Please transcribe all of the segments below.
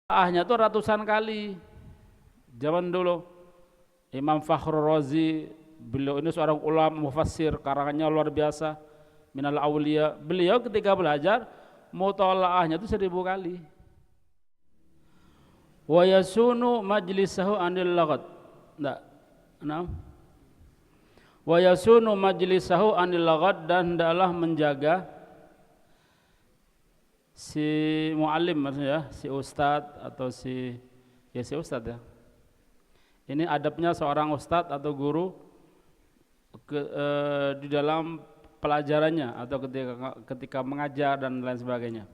Ahnya tuh ratusan kali. Zaman dulu Imam Fakhrul Razi, beliau ini seorang ulama mufassir, karangannya luar biasa, minal aulia. Beliau ketika belajar mutalaahnya itu 1000 kali. Wa yasunu majlisahu anil laghat. Enggak. Nah. Wa yasunu majlisahu anil laghat, dan hendaklah menjaga si muallim, maksudnya si ustadz atau si ustadz ya. Ini adabnya seorang ustadz atau guru di dalam pelajarannya atau ketika mengajar dan lain sebagainya.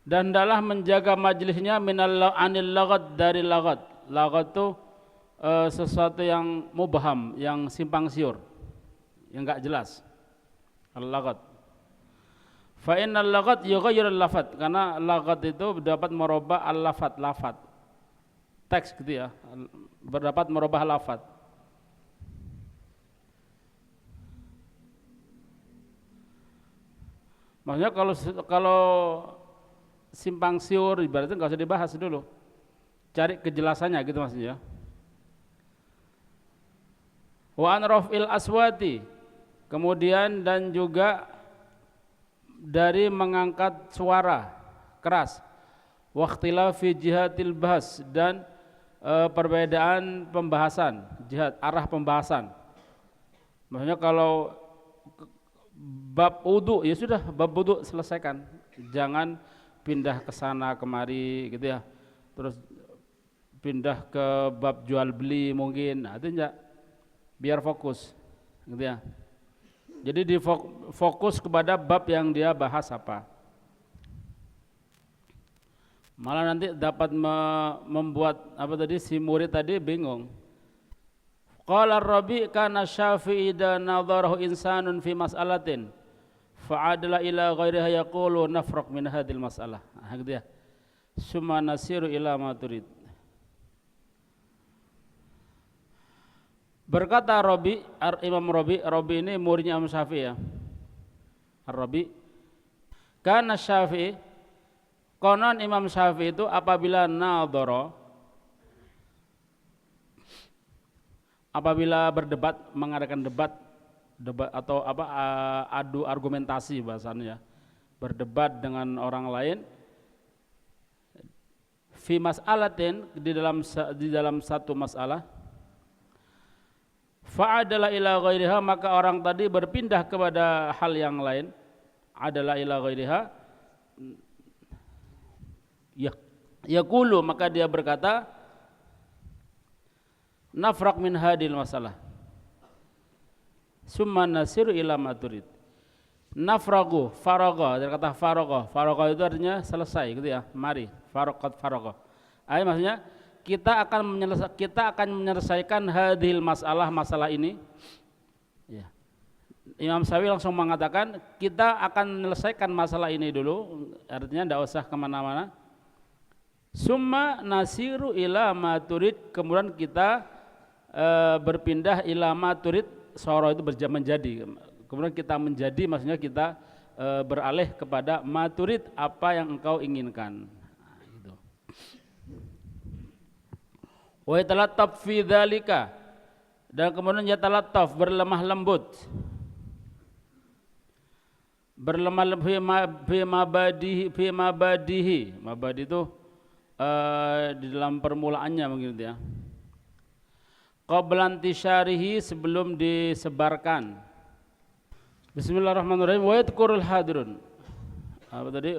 Dan hendaklah menjaga majelisnya anil laghat, dari laghat. Laghat itu sesuatu yang mubham, yang simpang siur, yang enggak jelas. Al-laghat. Fa innal laghat yughayyirul lafadz, karena laghat itu dapat merubah al-lafadz, lafadz. Teks gitu ya, berdapat merubah lafadz. Maksudnya kalau simpang siur ibaratnya enggak usah dibahas dulu. Cari kejelasannya gitu maksudnya. Wa an raf'il aswati, kemudian dan juga dari mengangkat suara keras, wa ikhtilafi jihatil bahas, dan perbedaan pembahasan, jihad, arah pembahasan. Maksudnya kalau bab wudu ya sudah, bab wudu selesaikan, jangan pindah ke sana kemari gitu ya, terus pindah ke bab jual beli mungkin, nah, itu enggak, biar fokus gitu ya. Jadi difokus kepada bab yang dia bahas apa. Malah nanti dapat membuat apa tadi, si murid tadi bingung. Qala ar-Rabi' kana Syafi'i idza nadharahu insanun fi mas'alatin fa'adala ila ghairiha yaqulu nafraq min hadhil mas'alah. Nah, gitu ya. Summa nasiru ila ma turid. Berkata Rabi, Imam Rabi ini muridnya Imam Syafi'i ya. Ar-Rabi, karena Syafi'i, konon Imam Syafi'i itu apabila nadhara, apabila berdebat, mengadakan debat atau apa, adu argumentasi bahasanya, berdebat dengan orang lain, fi mas'alatin, di dalam satu masalah, fa'adala ila ghairiha, maka orang tadi berpindah kepada hal yang lain, adalah ila ghairiha, yaqulu, maka dia berkata nafraq min hadil masalah summa nasiru ila maturid. Nafragu, faragha, dari kata faragha itu artinya selesai gitu ya, mari, faraqat faragha. Maksudnya kita akan menyelesaikan hadhil masalah ini ya. Imam Syafi'i langsung mengatakan kita akan menyelesaikan masalah ini dulu, artinya tidak usah kemana-mana. Summa nasiru ila maturid, kemudian kita berpindah ila maturid, soro itu menjadi, kemudian kita menjadi, maksudnya kita beralih kepada maturid, apa yang engkau inginkan. Wa yatalattaf fi dzalika, dan kemudian yatalattaf, berlemah lembut, fi mabadihi, mabadi itu di dalam permulaannya mungkin ya, qabla intisyarihi, sebelum disebarkan. Bismillahirrahmanirrahim. Wa yadhkurul hadirun, apa tadi,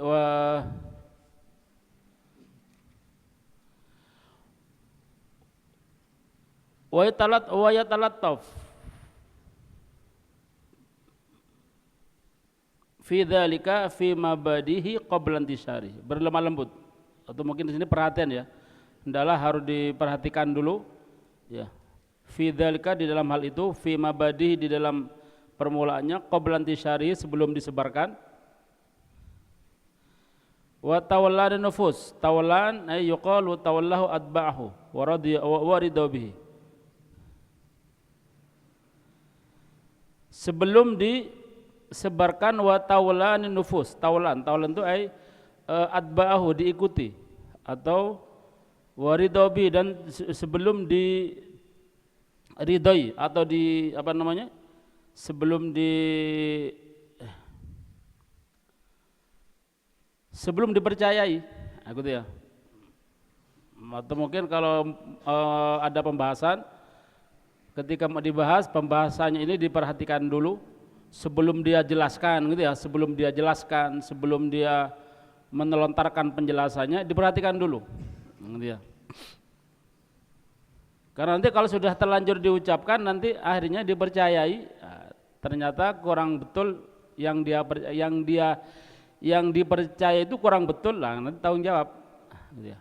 wa yatalattaf fi dzalika fi mabadihi qabla intisyari, berlemah lembut, atau mungkin di sini perhatian ya, hendaklah harus diperhatikan dulu ya. Fi dzalika, di dalam hal itu, fi mabadihi, di dalam permulaannya, qabla intisyari, sebelum disebarkan. Wa tawallan nufus, tawallan ay yuqalu tawallahu atba'ahu wa radiya wa rida bihi, sebelum disebarkan. Wa tawlan nufus, tawlan itu ay atba'ahu diikuti, atau waridobi dan sebelum diridhoi atau di apa namanya, sebelum dipercayai, gitu ya. Atau mungkin kalau ada pembahasan, ketika mau dibahas, pembahasannya ini diperhatikan dulu sebelum dia jelaskan, gitu ya. Sebelum dia jelaskan, sebelum dia melontarkan penjelasannya, diperhatikan dulu, gitu ya. Karena nanti kalau sudah terlanjur diucapkan, nanti akhirnya dipercayai, ternyata kurang betul yang dipercaya itu kurang betul lah, nanti tanggung jawab, gitu ya.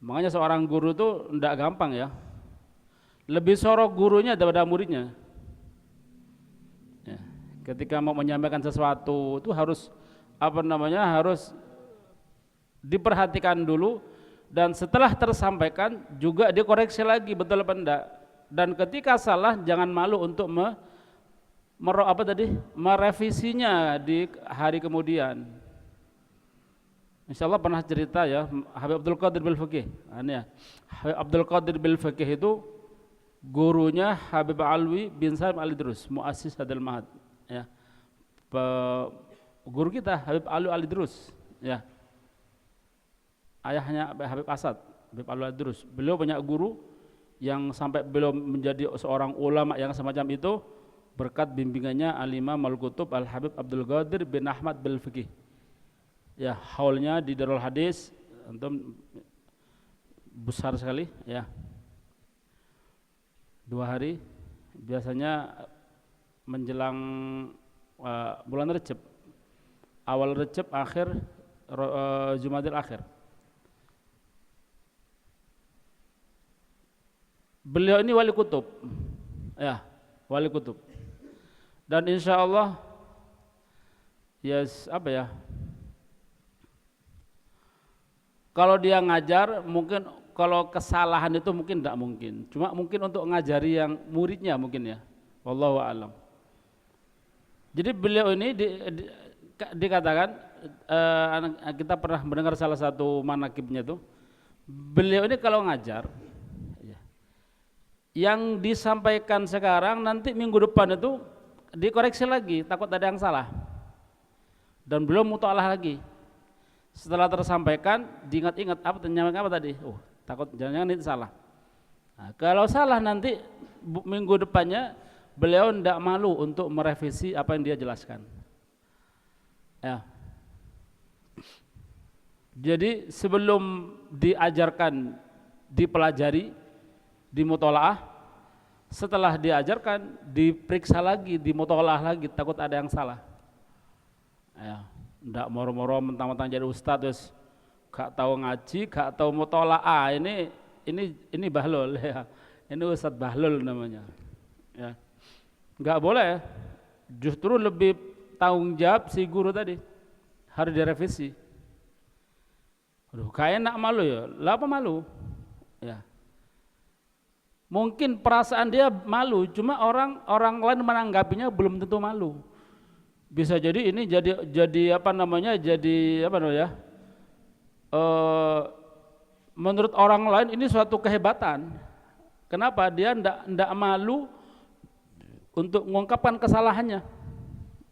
Makanya seorang guru tuh tidak gampang ya, lebih sorok gurunya daripada muridnya. Ya, ketika mau menyampaikan sesuatu itu harus harus diperhatikan dulu, dan setelah tersampaikan juga dikoreksi lagi betul apa enggak. Dan ketika salah jangan malu untuk merevisinya di hari kemudian. Insyaallah pernah cerita ya, Habib Abdul Qadir Bil Fiqih. Habib Abdul Qadir Bil Fiqih itu gurunya Habib Alwi bin Salim Al-Idrus, muassis Hadal Mahad. Ya. Guru kita Habib Alwi Al-Idrus, ya. Ayahnya Habib Asad, Habib Alwi Al-Idrus. Beliau banyak guru yang sampai beliau menjadi seorang ulama yang semacam itu berkat bimbingannya Al-Imam Al-Qutub Al-Habib Abdul Qadir bin Ahmad Bil Fiqih. Ya, haulnya di Darul Hadis antum besar sekali ya. 2 hari biasanya menjelang bulan Rejab, awal Rejab, akhir Jumadil Akhir. Beliau ini wali kutub, ya, wali kutub. Dan insya Allah, kalau dia ngajar, mungkin kalau kesalahan itu mungkin tidak mungkin. Cuma mungkin untuk ngajari yang muridnya mungkin ya. Wallahu a'lam. Jadi beliau ini dikatakan, kita pernah mendengar salah satu manakibnya itu, beliau ini kalau ngajar, yang disampaikan sekarang nanti minggu depan itu dikoreksi lagi, takut ada yang salah. Dan belum muta'alah lagi. Setelah tersampaikan, diingat-ingat apa tadi? Takut jangan-jangan itu salah. Nah, kalau salah nanti minggu depannya beliau tidak malu untuk merevisi apa yang dia jelaskan. Ya. Jadi sebelum diajarkan, dipelajari, dimutolaah, setelah diajarkan, diperiksa lagi, dimutolaah lagi, takut ada yang salah. Ya. Ndak moro-moro mentang-mentang jadi ustadz terus gak tahu ngaji, gak tahu mutolaah, ini bahlul ya. Ini ustadz bahlul namanya. Ya. Enggak boleh ya. Justru lebih tanggung jawab si guru tadi. Harus direvisi. Aduh, kayak enak malu ya. Lah apa malu? Ya. Mungkin perasaan dia malu, cuma orang lain menanggapinya belum tentu malu. Bisa jadi ini jadi menurut orang lain ini suatu kehebatan. Kenapa? Dia ndak malu untuk mengungkapkan kesalahannya,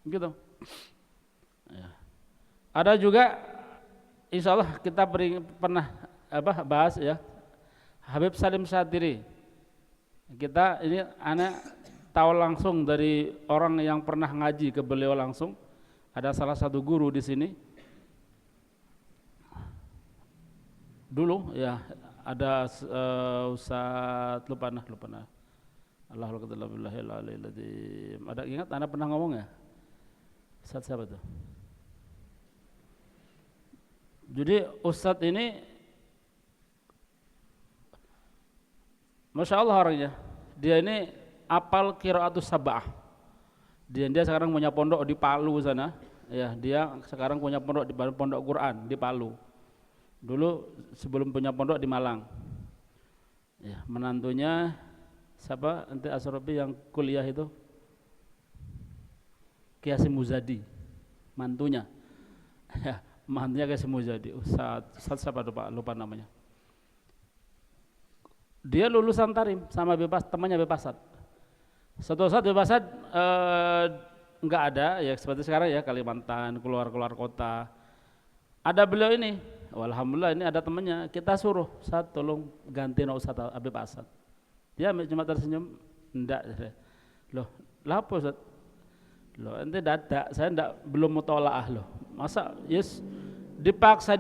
gitu. Ya. Ada juga, insya Allah kita pernah bahas ya, Habib Salim Syatiri. Kita ini anak tahu langsung dari orang yang pernah ngaji ke beliau langsung. Ada salah satu guru di sini. Dulu ya ada Ustaz lupa nah. Allahul Qadillahil Aladzim. Ada ingat Anda pernah ngomong ya? Ustaz siapa tuh? Jadi Ustaz ini Masya Allah orangnya. Dia ini apal qiraatus sab'ah. Dia sekarang punya pondok di Palu sana. Ya, dia sekarang punya pondok di pondok Quran di Palu. Dulu sebelum punya pondok di Malang. Ya, menantunya siapa? Ente Asrobi yang kuliah itu? Ki Hasim Muzadi, mantunya. Ya, mantunya kayak semua jadi Ustaz siapa lupa namanya. Dia lulusan Tarim sama temannya Bebasat. Satu saat Bebasat nggak ada ya seperti sekarang ya, Kalimantan, keluar kota. Ada beliau ini, alhamdulillah ini ada temannya, kita suruh, Ustaz tolong ganti Ustaz Habib Asad. Dia cuma tersenyum, enggak. Loh, lah apa Ustaz? Loh, ente dadak, saya belum mutolaah loh. Masa yes dipaksa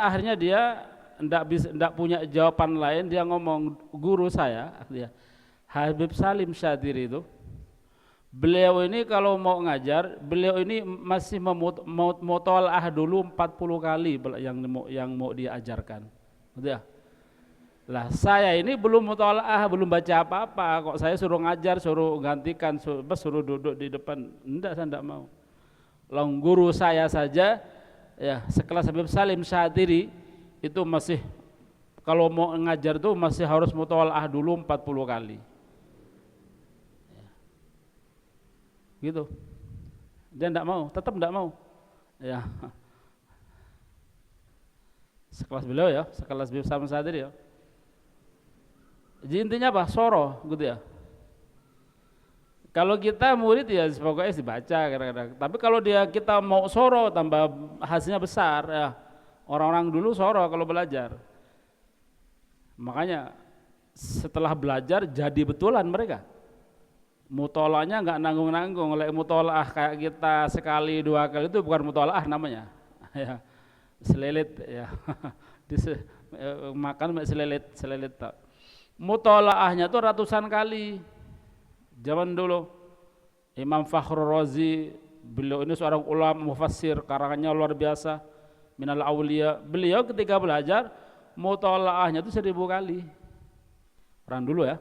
akhirnya dia enggak punya jawaban lain, dia ngomong, guru saya dia Habib Salim Syadiri itu, beliau ini kalau mau ngajar, beliau ini masih mutolaah dulu 40 kali yang mau diajarkan. Gitu ya. Lah saya ini belum mutolaah, belum baca apa-apa, kok saya suruh ngajar, suruh gantikan, suruh duduk di depan, saya enggak mau. Long guru saya saja ya sekelas Habib Salim Syadiri itu masih kalau mau ngajar tuh masih harus mutolaah dulu 40 kali. Gitu. Dia enggak mau, tetap enggak mau. Ya. Sekelas beliau ya, sekelas Habib Salim Syadiri ya. Jadi intinya apa? Soro gitu ya. Kalau kita murid ya pokoknya dibaca kadang-kadang. Tapi kalau kita mau soro tambah hasilnya besar ya. Orang-orang dulu soro kalau belajar. Makanya setelah belajar jadi betulan mereka. Mutolahnya nggak nanggung-nanggung. Oleh mutolaah kayak kita sekali 2 kali itu bukan mutolaah namanya. Ya. Selelit ya. Makan selelit tak. Mutolaahnya tuh ratusan kali. Zaman dulu Imam Fakhrul Razi, beliau ini seorang ulama mufassir, karangannya luar biasa, minal aulia. Beliau ketika belajar mutolaahnya itu 1000 kali. Orang dulu ya.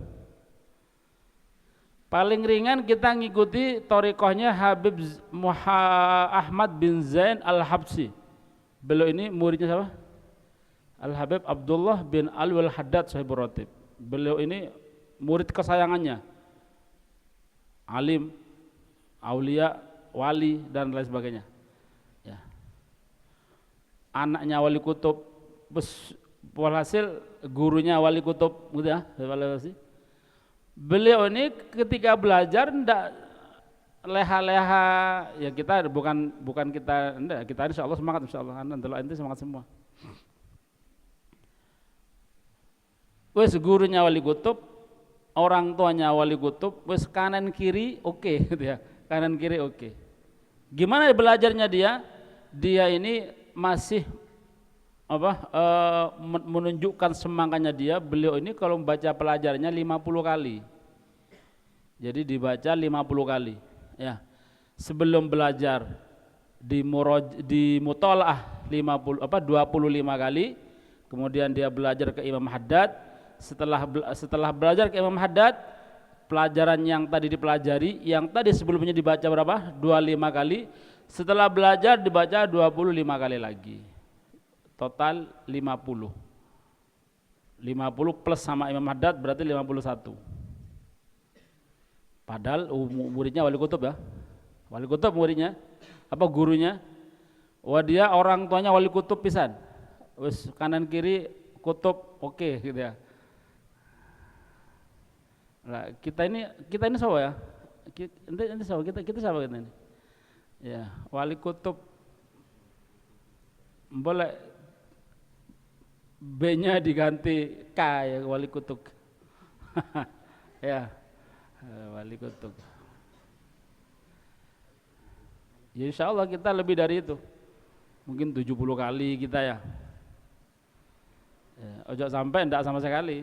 Paling ringan kita ngikuti thariqahnya Habib Ahmad bin Zain Al-Habsyi. Beliau ini muridnya siapa? Al-Habib Abdullah bin Alwi Al-Haddad Sahibur Ratib. Beliau ini murid kesayangannya, alim, aulia, wali dan lain sebagainya. Ya. Anaknya Wali Kutub, walhasil gurunya Wali Kutub, gitu ya. Beliau ini ketika belajar ndak leha-leha, ya kita bukan kita, enggak, kita insya Allah semangat, insya Allah, ente semangat semua. Wes gurunya Wali Kutub, orang tuanya Wali Kutub, wes kanan kiri oke, gitu ya, kanan kiri oke. Gimana belajarnya dia? Dia ini masih menunjukkan semangatnya dia. Beliau ini kalau membaca pelajarannya 50 kali. Jadi dibaca 50 kali. Ya, sebelum belajar di mutolaah 25 kali. Kemudian dia belajar ke Imam Haddad. Setelah belajar ke Imam Haddad, pelajaran yang tadi dipelajari, yang tadi sebelumnya dibaca berapa? 25 kali. Setelah belajar dibaca 25 kali lagi. Total 50. 50 plus sama Imam Haddad berarti 51. Padahal muridnya Wali Kutub ya. Wali Kutub muridnya, apa gurunya? Wah dia orang tuanya Wali Kutub pisan. Wis kanan kiri kutub oke gitu ya. Nah, kita ini siapa ya? Ini siapa? Kita siapa kita ini? Ya, Wali Kutub. Boleh B-nya diganti K ya, Wali Kutub. Ya. Wali Kutub. Ya insya Allah kita lebih dari itu. Mungkin 70 kali kita ya. Ojo sampai enggak sama sekali.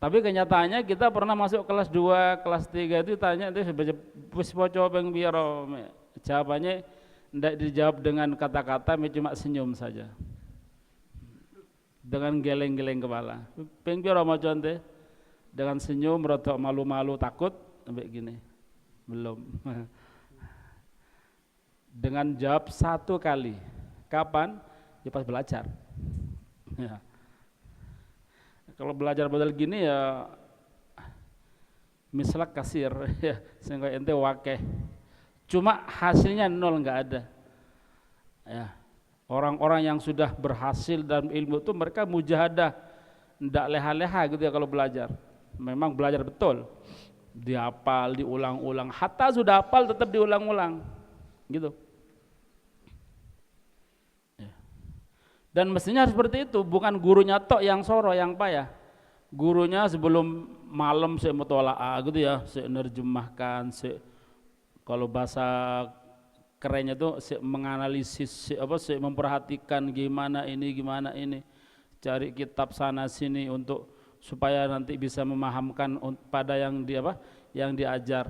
Tapi kenyataannya kita pernah masuk kelas 2, kelas 3 itu tanya itu wis poco ping pira. Jawabannya enggak dijawab dengan kata-kata, cuma senyum saja. Dengan geleng-geleng kepala. Ping pira maca ente? Dengan senyum, rodok malu-malu, takut sampai gini. Belum. Dengan jawab 1 kali. Kapan? Ya pas belajar. Ya. Kalau belajar model gini ya misalnya kasir ya, sehingga ente wakeh. Cuma hasilnya 0, enggak ada. Ya. Orang-orang yang sudah berhasil dalam ilmu itu mereka mujahadah, tidak leha-leha gitu ya kalau belajar. Memang belajar betul, dihafal, diulang-ulang. Hatta sudah hafal tetap diulang-ulang, gitu. Ya. Dan mestinya seperti itu, bukan gurunya tok yang soro, yang payah. Gurunya sebelum malam saya mutola'ah gitu ya, saya nerjemahkan, kalau bahasa kerennya tuh menganalisis, memperhatikan gimana ini, cari kitab sana sini untuk supaya nanti bisa memahamkan pada yang yang diajar.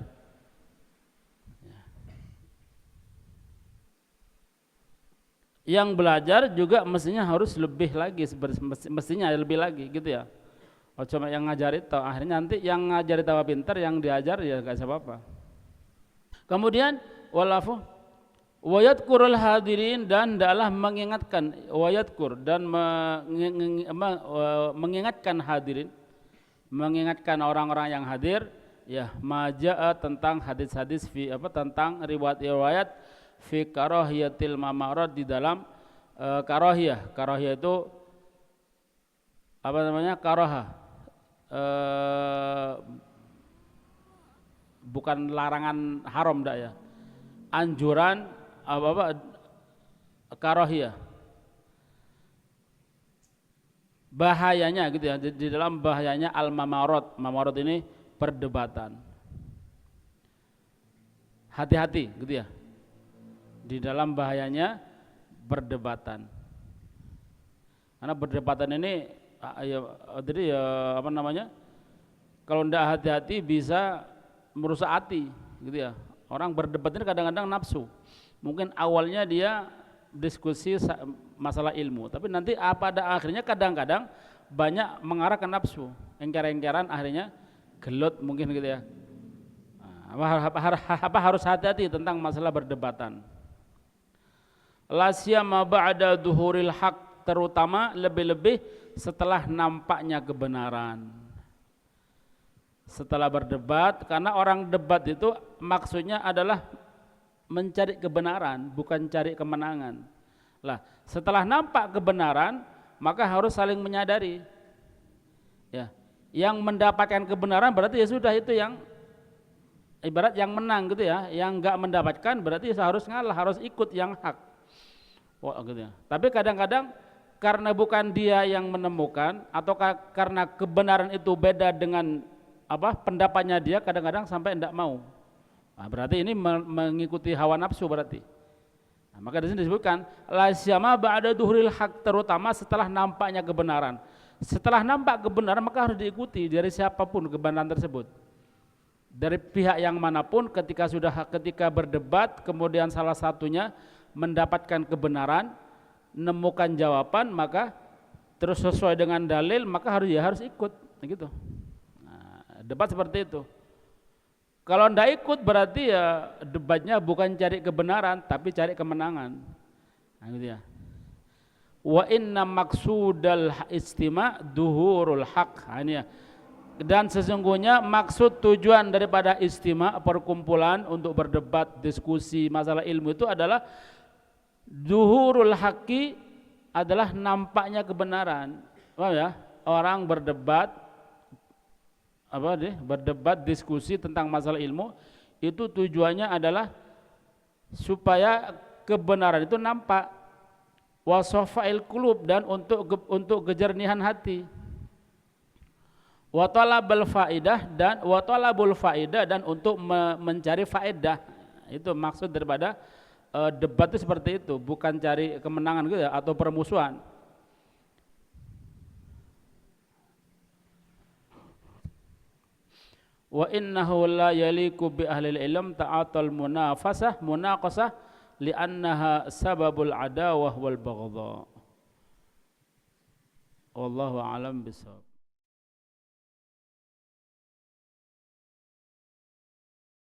Yang belajar juga mestinya harus lebih lagi, mestinya lebih lagi gitu ya. Oh, cuma yang ngajari tahu, akhirnya nanti yang ngajari tahu pintar, yang diajar ya gak apa-apa. Kemudian walafu wayadkurul hadirin, dan adalah mengingatkan, wayadkur dan mengingatkan hadirin, mengingatkan orang-orang yang hadir ya, majaa tentang hadis-hadis tentang riwayat-riwayat fi karahiyatil mamarad, di dalam karahiyah itu karaha, bukan larangan haram dak ya, anjuran karahiyah, bahayanya gitu ya, di dalam bahayanya al-mamarad. Mamarad ini perdebatan, hati-hati gitu ya, di dalam bahayanya perdebatan. Karena perdebatan ini jadi kalau tidak hati-hati bisa merusak hati gitu ya. Orang berdebat ini kadang-kadang nafsu. Mungkin awalnya dia diskusi masalah ilmu, tapi nanti pada akhirnya kadang-kadang banyak mengarah ke nafsu, engker-engkeran, akhirnya gelut mungkin gitu ya. Harus hati-hati tentang masalah berdebatan. La siyama ba'da dhuhuril haq, terutama lebih-lebih setelah nampaknya kebenaran. Setelah berdebat, karena orang debat itu maksudnya adalah mencari kebenaran, bukan cari kemenangan. Lah, setelah nampak kebenaran, maka harus saling menyadari. Ya, yang mendapatkan kebenaran berarti ya sudah, itu yang ibarat yang menang gitu ya. Yang enggak mendapatkan berarti harus ngalah, harus ikut yang hak. Wah, gitu ya. Tapi kadang-kadang karena bukan dia yang menemukan, atau karena kebenaran itu beda dengan pendapatnya dia, kadang-kadang sampai tidak mau. Nah, berarti ini mengikuti hawa nafsu berarti. Nah, maka di sini disebutkan la syama ba'da dhuhril haq, terutama setelah nampaknya kebenaran. Setelah nampak kebenaran maka harus diikuti dari siapapun kebenaran tersebut. Dari pihak yang manapun, ketika berdebat kemudian salah satunya mendapatkan kebenaran, menemukan jawaban, maka terus sesuai dengan dalil, maka harus ikut gitu. Debat seperti itu. Kalau ndak ikut berarti ya debatnya bukan cari kebenaran tapi cari kemenangan. Nah, gitu ya. Wa inna maksudal istima' duhurul haq. Nah, ini ya. Dan sesungguhnya maksud tujuan daripada istima', perkumpulan untuk berdebat, diskusi masalah ilmu itu adalah duhurul haqqi, adalah nampaknya kebenaran. Paham ya? Orang berdebat diskusi tentang masalah ilmu itu tujuannya adalah supaya kebenaran itu nampak, wasofail qulub, dan untuk kejernihan hati, wa talabul faidah dan untuk mencari faedah. Itu maksud daripada debat itu seperti itu, bukan cari kemenangan gitu ya, atau permusuhan. Wa innahu la yaliku bi ahlil ilm ta'atul munaqasah li'annaha sababul adawah wal baghdha. Wallahu a'lam bishawab.